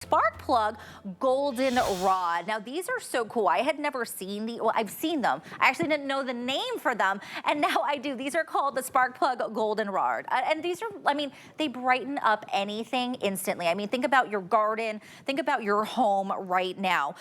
Spark Plug Goldenrod. Now these are so cool. I had never seen well, I've seen them. I actually didn't know the name for them, and now I do. These are called the Spark Plug Goldenrod, and these are, I mean, they brighten up anything instantly. I mean, think about your garden, think about your home right now.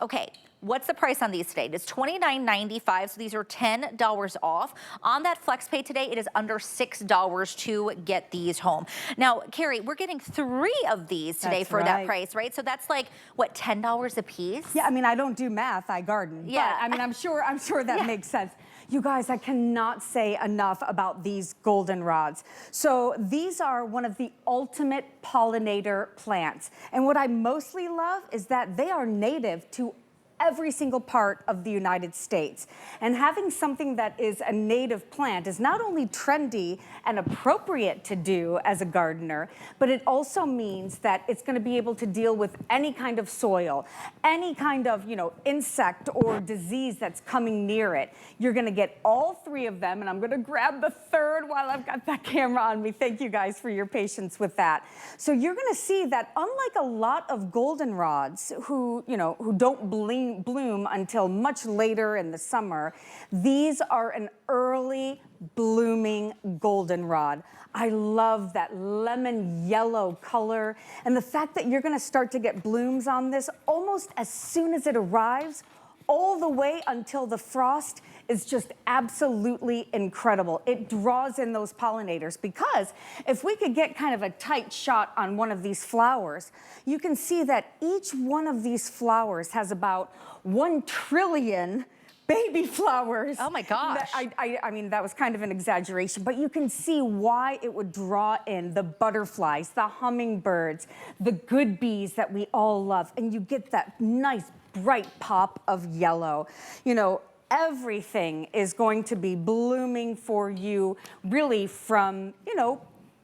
Okay. What's the price on these today? It's $29.95, so these are $10 off. On that FlexPay today, it is under $6 to get these home. Now, Carrie, we're getting 3 of these today for that price, right? So that's like, what, $10 a piece? Yeah, I mean, I don't do math, I garden. Yeah. But, I mean, I'm sure that makes sense. You guys, I cannot say enough about these goldenrods. So these are one of the ultimate pollinator plants. And what I mostly love is that they are native to every single part of the United States. And having something that is a native plant is not only trendy and appropriate to do as a gardener, but it also means that it's going to be able to deal with any kind of soil, any kind of, insect or disease that's coming near it. You're going to get all 3 of them, and I'm going to grab the 3rd while I've got that camera on me. Thank you guys for your patience with that. So you're going to see that unlike a lot of goldenrods who don't bloom until much later in the summer, these are an early blooming goldenrod. I love that lemon yellow color, and the fact that you're going to start to get blooms on this almost as soon as it arrives, all the way until the frost, is just absolutely incredible. It draws in those pollinators, because if we could get kind of a tight shot on one of these flowers, you can see that each one of these flowers has about 1 trillion baby flowers. Oh my gosh. I mean, that was kind of an exaggeration, but you can see why it would draw in the butterflies, the hummingbirds, the good bees that we all love, and you get that nice bright pop of yellow. Everything is going to be blooming for you really from,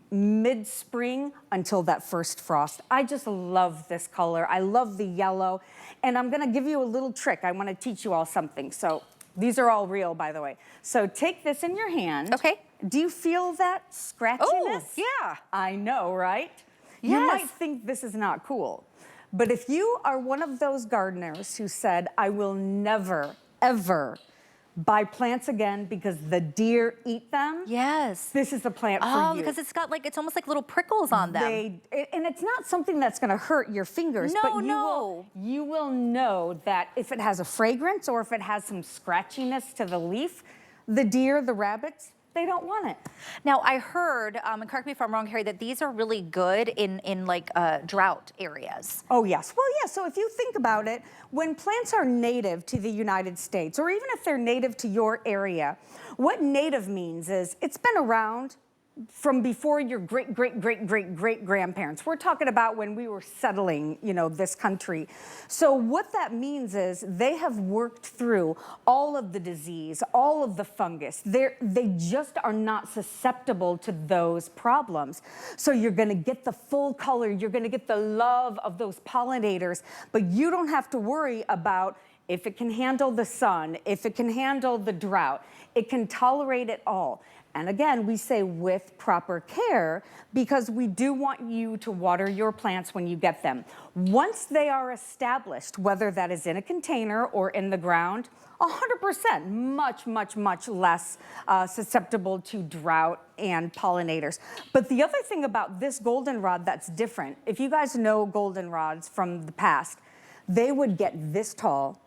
mid-spring until that first frost. I just love this color. I love the yellow. And I'm gonna give you a little trick. I wanna teach you all something. So these are all real, by the way. So take this in your hand. Okay. Do you feel that scratchiness? Oh, yeah. I know, right? Yes. You might think this is not cool. But if you are one of those gardeners who said, I will never, ever buy plants again because the deer eat them. Yes. This is the plant for you. Oh, because it's got it's almost like little prickles on them. And it's not something that's gonna hurt your fingers, No, but you will know that if it has a fragrance or if it has some scratchiness to the leaf, the deer, the rabbits, they don't want it. Now, I heard, and correct me if I'm wrong, Harry, that these are really good in drought areas. Oh, yes. Well, yeah, so if you think about it, when plants are native to the United States, or even if they're native to your area, what native means is it's been around from before your great-great-great-great-great-grandparents. We're talking about when we were settling, this country. So what that means is they have worked through all of the disease, all of the fungus. They just are not susceptible to those problems. So you're gonna get the full color, you're gonna get the love of those pollinators, but you don't have to worry about if it can handle the sun, if it can handle the drought. It can tolerate it all. And again, we say with proper care, because we do want you to water your plants when you get them. Once they are established, whether that is in a container or in the ground, 100%, much less susceptible to drought and pollinators. But the other thing about this goldenrod that's different, if you guys know goldenrods from the past, they would get this tall,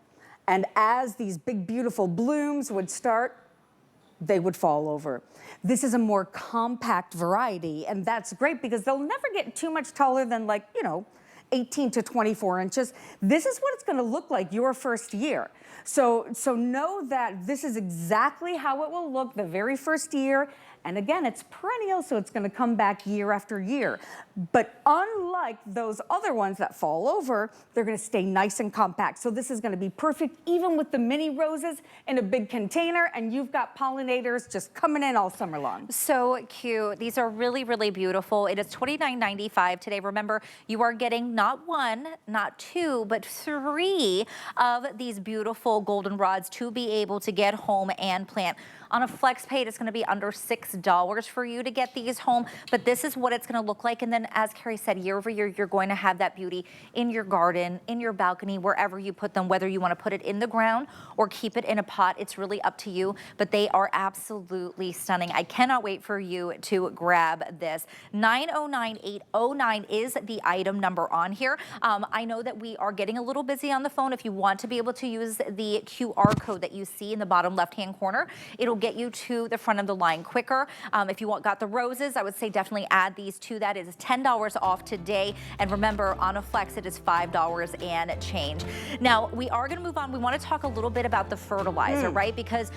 and as these big, beautiful blooms would start, they would fall over. This is a more compact variety, and that's great because they'll never get too much taller than 18 to 24 inches. This is what it's gonna look like your first year. So know that this is exactly how it will look the very first year. And again, it's perennial, so it's gonna come back year after year. But unlike those other ones that fall over, they're gonna stay nice and compact. So this is gonna be perfect even with the mini roses in a big container, and you've got pollinators just coming in all summer long. So cute. These are really, really beautiful. It is $29.95 today. Remember, you are getting not 1, not 2, but 3 of these beautiful goldenrods to be able to get home and plant. On a FlexPay, it's gonna be under $6 $6 for you to get these home, but this is what it's gonna look like. And then as Carrie said, year over year, you're going to have that beauty in your garden, in your balcony, wherever you put them, whether you wanna put it in the ground or keep it in a pot, it's really up to you, but they are absolutely stunning. I cannot wait for you to grab this. 909809 is the item number on here. I know that we are getting a little busy on the phone. If you want to be able to use the QR code that you see in the bottom left-hand corner, it'll get you to the front of the line quicker. If you got the roses, I would say definitely add these to that. It is $10 off today. And remember, on a Flex, it is $5 and change. Now, we are gonna move on. We wanna talk a little bit about the fertilizer, right? Because